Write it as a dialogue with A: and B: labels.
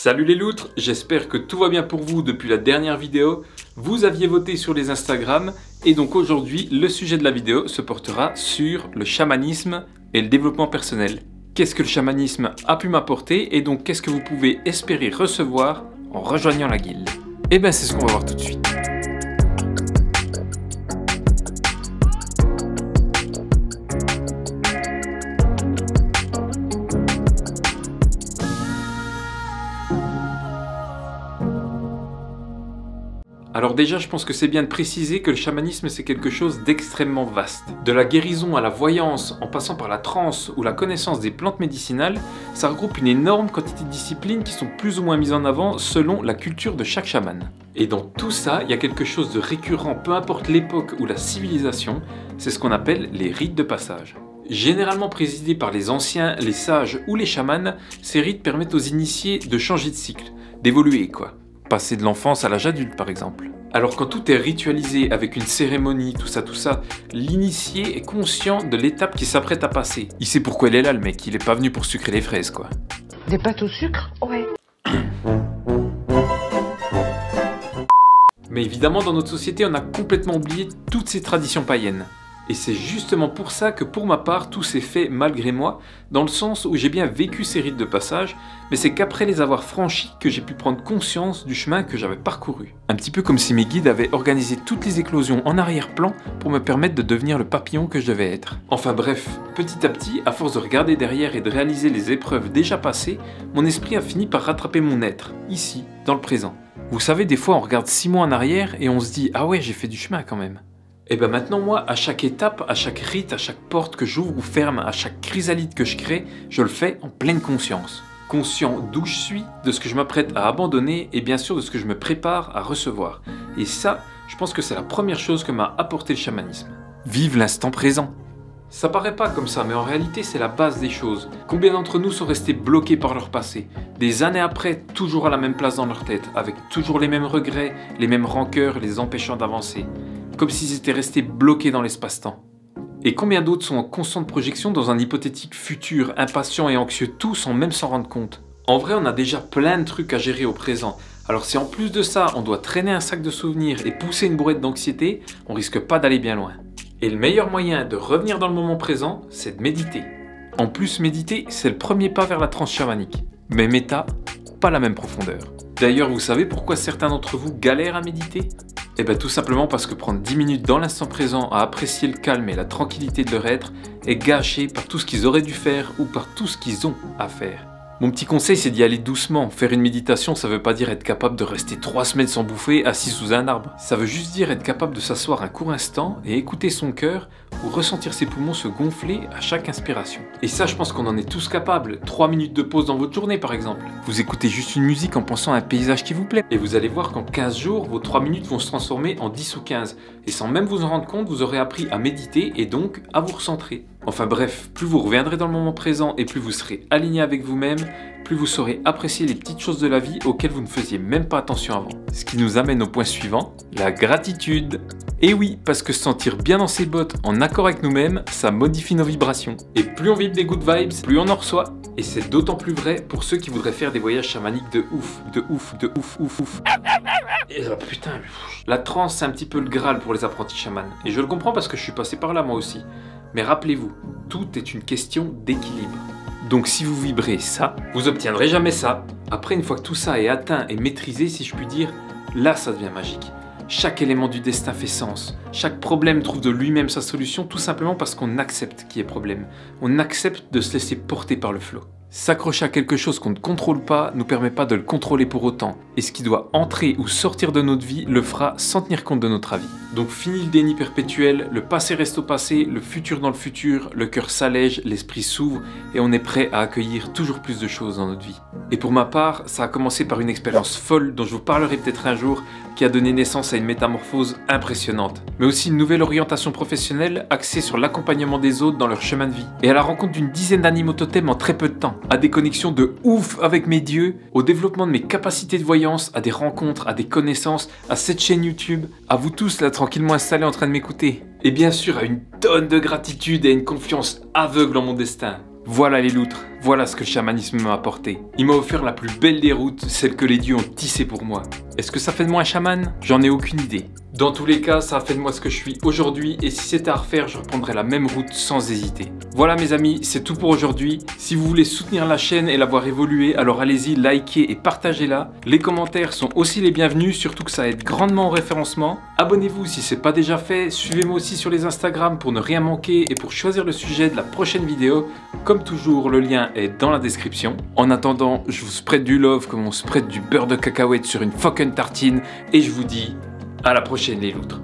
A: Salut les loutres, j'espère que tout va bien pour vous depuis la dernière vidéo. Vous aviez voté sur les Instagram et donc aujourd'hui le sujet de la vidéo se portera sur le chamanisme et le développement personnel. Qu'est-ce que le chamanisme a pu m'apporter et donc qu'est-ce que vous pouvez espérer recevoir en rejoignant la guilde? Et bien c'est ce qu'on va voir tout de suite. Alors déjà, je pense que c'est bien de préciser que le chamanisme c'est quelque chose d'extrêmement vaste. De la guérison à la voyance, en passant par la transe ou la connaissance des plantes médicinales, ça regroupe une énorme quantité de disciplines qui sont plus ou moins mises en avant selon la culture de chaque chaman. Et dans tout ça, il y a quelque chose de récurrent, peu importe l'époque ou la civilisation, c'est ce qu'on appelle les rites de passage. Généralement présidés par les anciens, les sages ou les chamans, ces rites permettent aux initiés de changer de cycle, d'évoluer quoi. Passer de l'enfance à l'âge adulte par exemple. Alors quand tout est ritualisé avec une cérémonie, tout ça, l'initié est conscient de l'étape qui s'apprête à passer. Il sait pourquoi il est là le mec, il est pas venu pour sucrer les fraises quoi.
B: Des pâtes au sucre? Ouais.
A: Mais évidemment dans notre société on a complètement oublié toutes ces traditions païennes. Et c'est justement pour ça que pour ma part tout s'est fait malgré moi, dans le sens où j'ai bien vécu ces rites de passage, mais c'est qu'après les avoir franchis que j'ai pu prendre conscience du chemin que j'avais parcouru. Un petit peu comme si mes guides avaient organisé toutes les éclosions en arrière-plan pour me permettre de devenir le papillon que je devais être. Enfin bref, petit à petit, à force de regarder derrière et de réaliser les épreuves déjà passées, mon esprit a fini par rattraper mon être, ici, dans le présent. Vous savez, des fois on regarde 6 mois en arrière et on se dit « Ah ouais, j'ai fait du chemin quand même ». Et bien maintenant moi, à chaque étape, à chaque rite, à chaque porte que j'ouvre ou ferme, à chaque chrysalide que je crée, je le fais en pleine conscience. Conscient d'où je suis, de ce que je m'apprête à abandonner et bien sûr de ce que je me prépare à recevoir. Et ça, je pense que c'est la première chose que m'a apporté le chamanisme. Vive l'instant présent. Ça paraît pas comme ça, mais en réalité c'est la base des choses. Combien d'entre nous sont restés bloqués par leur passé, des années après, toujours à la même place dans leur tête, avec toujours les mêmes regrets, les mêmes rancœurs les empêchant d'avancer. Comme s'ils étaient restés bloqués dans l'espace-temps. Et combien d'autres sont en constante projection dans un hypothétique futur, impatients et anxieux, tout sans même s'en rendre compte. En vrai, on a déjà plein de trucs à gérer au présent. Alors si en plus de ça, on doit traîner un sac de souvenirs et pousser une bourrette d'anxiété, on risque pas d'aller bien loin. Et le meilleur moyen de revenir dans le moment présent, c'est de méditer. En plus, méditer, c'est le premier pas vers la transe chamanique. Mais méta, pas la même profondeur. D'ailleurs, vous savez pourquoi certains d'entre vous galèrent à méditer ? Eh bien tout simplement parce que prendre 10 minutes dans l'instant présent à apprécier le calme et la tranquillité de leur être est gâché par tout ce qu'ils auraient dû faire ou par tout ce qu'ils ont à faire. Mon petit conseil c'est d'y aller doucement. Faire une méditation ça veut pas dire être capable de rester 3 semaines sans bouffer assis sous un arbre. Ça veut juste dire être capable de s'asseoir un court instant et écouter son cœur ou ressentir ses poumons se gonfler à chaque inspiration. Et ça je pense qu'on en est tous capables. 3 minutes de pause dans votre journée par exemple. Vous écoutez juste une musique en pensant à un paysage qui vous plaît. Et vous allez voir qu'en 15 jours, vos 3 minutes vont se transformer en 10 ou 15. Et sans même vous en rendre compte, vous aurez appris à méditer et donc à vous recentrer. Enfin bref, plus vous reviendrez dans le moment présent et plus vous serez aligné avec vous-même, plus vous saurez apprécier les petites choses de la vie auxquelles vous ne faisiez même pas attention avant. Ce qui nous amène au point suivant, la gratitude. Et oui, parce que se sentir bien dans ses bottes, en accord avec nous-mêmes, ça modifie nos vibrations. Et plus on vibre des good vibes, plus on en reçoit. Et c'est d'autant plus vrai pour ceux qui voudraient faire des voyages chamaniques de ouf. Et là, putain, la transe c'est un petit peu le Graal pour les apprentis chamans. Et je le comprends parce que je suis passé par là moi aussi. Mais rappelez-vous, tout est une question d'équilibre. Donc si vous vibrez ça, vous obtiendrez jamais ça. Après, une fois que tout ça est atteint et maîtrisé, si je puis dire, là ça devient magique. Chaque élément du destin fait sens. Chaque problème trouve de lui-même sa solution tout simplement parce qu'on accepte qu'il y ait problème. On accepte de se laisser porter par le flot. S'accrocher à quelque chose qu'on ne contrôle pas nous permet pas de le contrôler pour autant. Et ce qui doit entrer ou sortir de notre vie le fera sans tenir compte de notre avis. Donc fini le déni perpétuel, le passé reste au passé, le futur dans le futur, le cœur s'allège, l'esprit s'ouvre et on est prêt à accueillir toujours plus de choses dans notre vie. Et pour ma part, ça a commencé par une expérience folle dont je vous parlerai peut-être un jour, qui a donné naissance à une métamorphose impressionnante. Mais aussi une nouvelle orientation professionnelle axée sur l'accompagnement des autres dans leur chemin de vie. Et à la rencontre d'une dizaine d'animaux totems en très peu de temps. À des connexions de ouf avec mes dieux, au développement de mes capacités de voyance, à des rencontres, à des connaissances, à cette chaîne YouTube, à vous tous là tranquillement installés en train de m'écouter. Et bien sûr à une tonne de gratitude et à une confiance aveugle en mon destin. Voilà les loutres, voilà ce que le chamanisme m'a apporté. Il m'a offert la plus belle des routes, celle que les dieux ont tissée pour moi. Est-ce que ça fait de moi un chaman? J'en ai aucune idée. Dans tous les cas, ça a fait de moi ce que je suis aujourd'hui et si c'était à refaire, je reprendrais la même route sans hésiter. Voilà mes amis, c'est tout pour aujourd'hui. Si vous voulez soutenir la chaîne et la voir évoluer, alors allez-y, likez et partagez-la. Les commentaires sont aussi les bienvenus, surtout que ça aide grandement au référencement. Abonnez-vous si ce n'est pas déjà fait, suivez-moi aussi sur les Instagram pour ne rien manquer et pour choisir le sujet de la prochaine vidéo. Comme toujours, le lien est dans la description. En attendant, je vous spread du love comme on spread du beurre de cacahuète sur une fucking tartine et je vous dis à la prochaine les loutres.